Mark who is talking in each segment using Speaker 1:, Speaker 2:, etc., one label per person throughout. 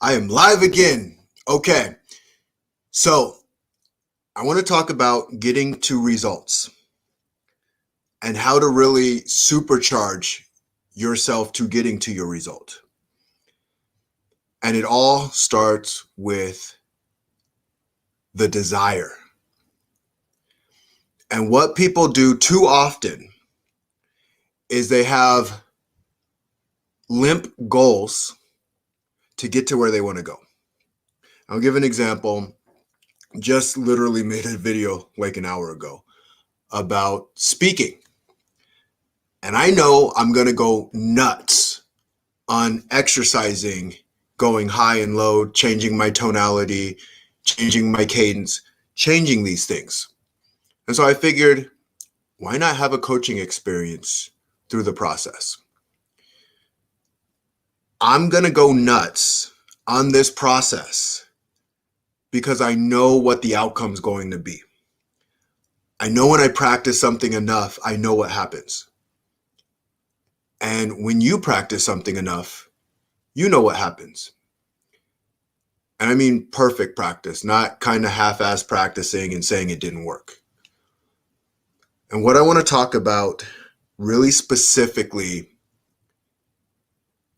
Speaker 1: I am live again. Okay, so I want to talk about getting to results and how to really supercharge yourself to getting to your result. And it all starts with the desire. And what people do too often is they have limp goals to get to where they want to go. I'll give an example. Just literally made a video like an hour ago about speaking. And I know I'm going to go nuts on exercising, going high and low, changing my tonality, changing my cadence, changing these things. And so I figured, why not have a coaching experience through the process? I'm going to go nuts on this process because I know what the outcome's going to be. I know when I practice something enough, I know what happens. And when you practice something enough, you know what happens. And I mean perfect practice, not kind of half-ass practicing and saying it didn't work. And what I want to talk about really specifically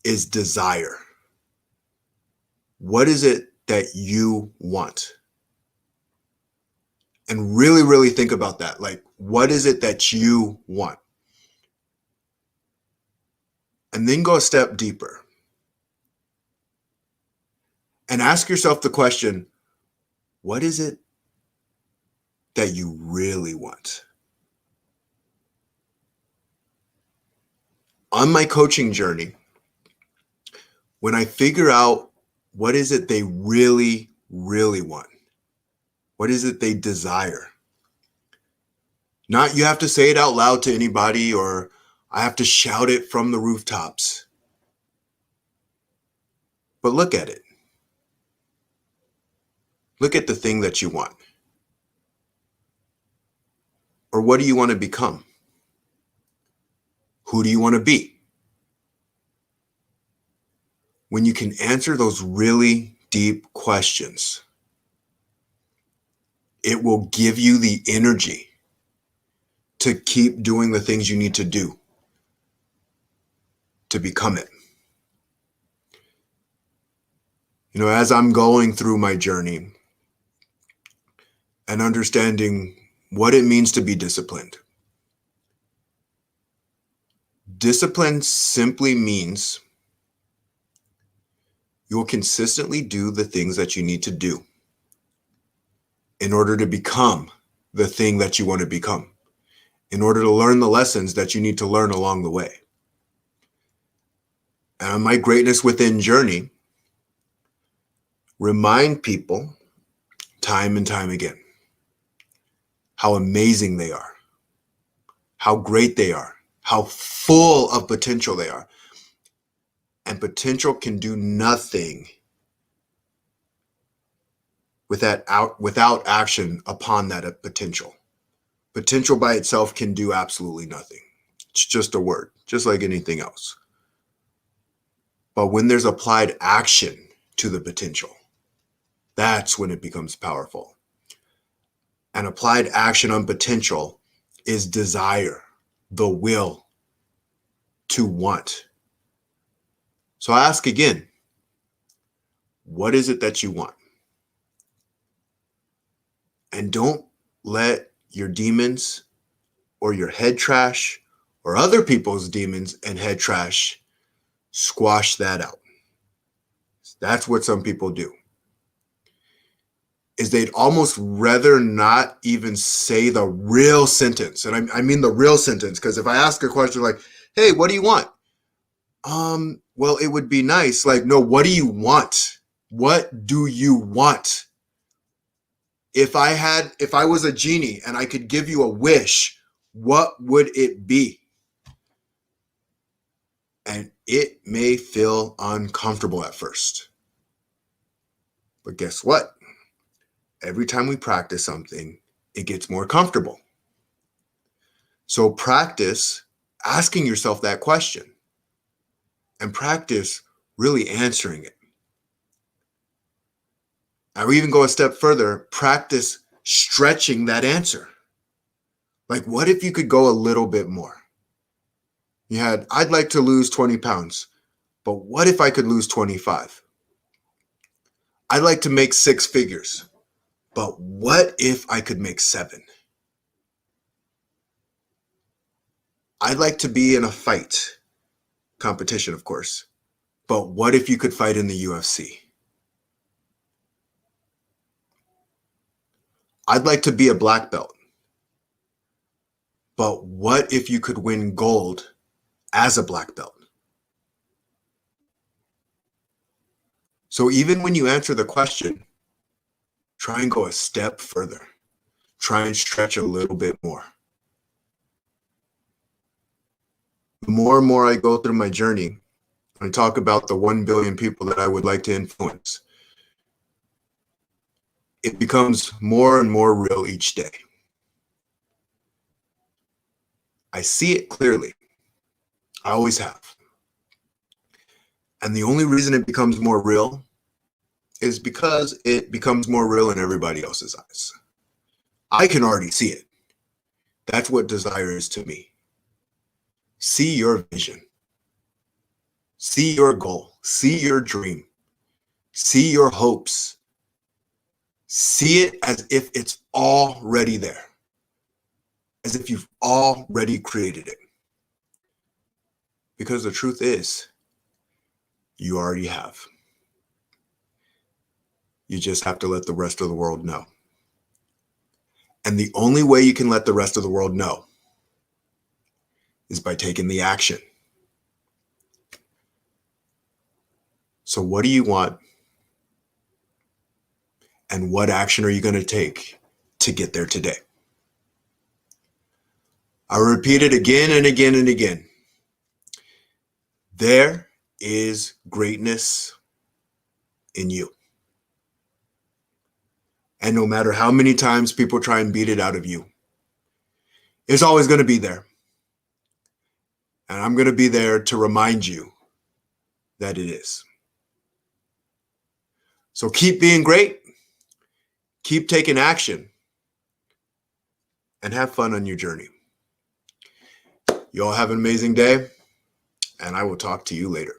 Speaker 1: is desire. What is it that you want? And really, really think about that. Like, what is it that you want? And then go a step deeper and ask yourself the question, what is it that you really want? On my coaching journey, when I figure out what is it they really, really want, what is it they desire? Not you have to say it out loud to anybody or I have to shout it from the rooftops. But look at it. Look at the thing that you want. Or what do you want to become? Who do you want to be? When you can answer those really deep questions, it will give you the energy to keep doing the things you need to do to become it. You know, as I'm going through my journey and understanding what it means to be disciplined, discipline simply means you will consistently do the things that you need to do in order to become the thing that you want to become, in order to learn the lessons that you need to learn along the way. And on my Greatness Within journey, remind people time and time again how amazing they are, how great they are, how full of potential they are. And potential can do nothing without action upon that potential. Potential by itself can do absolutely nothing. It's just a word, just like anything else. But when there's applied action to the potential, that's when it becomes powerful. And applied action on potential is desire, the will to want. So I ask again, what is it that you want? And don't let your demons or your head trash or other people's demons and head trash squash that out. That's what some people do. Is they'd almost rather not even say the real sentence. And I mean the real sentence, because if I ask a question like, hey, what do you want? Well, it would be nice. Like, no, what do you want? What do you want? If I was a genie and I could give you a wish, what would it be? And it may feel uncomfortable at first. But guess what? Every time we practice something, it gets more comfortable. So practice asking yourself that question and practice really answering it. I would even go a step further, practice stretching that answer. Like, what if you could go a little bit more? You had, I'd like to lose 20 pounds, but what if I could lose 25? I'd like to make 6 figures, but what if I could make 7? I'd like to be in a fight, competition, of course, but what if you could fight in the UFC? I'd like to be a black belt, but what if you could win gold as a black belt? So even when you answer the question, try and go a step further. Try and stretch a little bit more. The more and more I go through my journey and talk about the 1 billion people that I would like to influence, it becomes more and more real each day. I see it clearly. I always have. And the only reason it becomes more real is because it becomes more real in everybody else's eyes. I can already see it. That's what desire is to me. See your vision. See your goal. See your dream. See your hopes. See it as if it's already there. As if you've already created it. Because the truth is, you already have. You just have to let the rest of the world know. And the only way you can let the rest of the world know is by taking the action. So what do you want? And what action are you going to take to get there today? I'll repeat it again and again and again. There is greatness in you. And no matter how many times people try and beat it out of you, it's always going to be there. And I'm going to be there to remind you that it is. So keep being great, keep taking action, and have fun on your journey. You all have an amazing day, and I will talk to you later.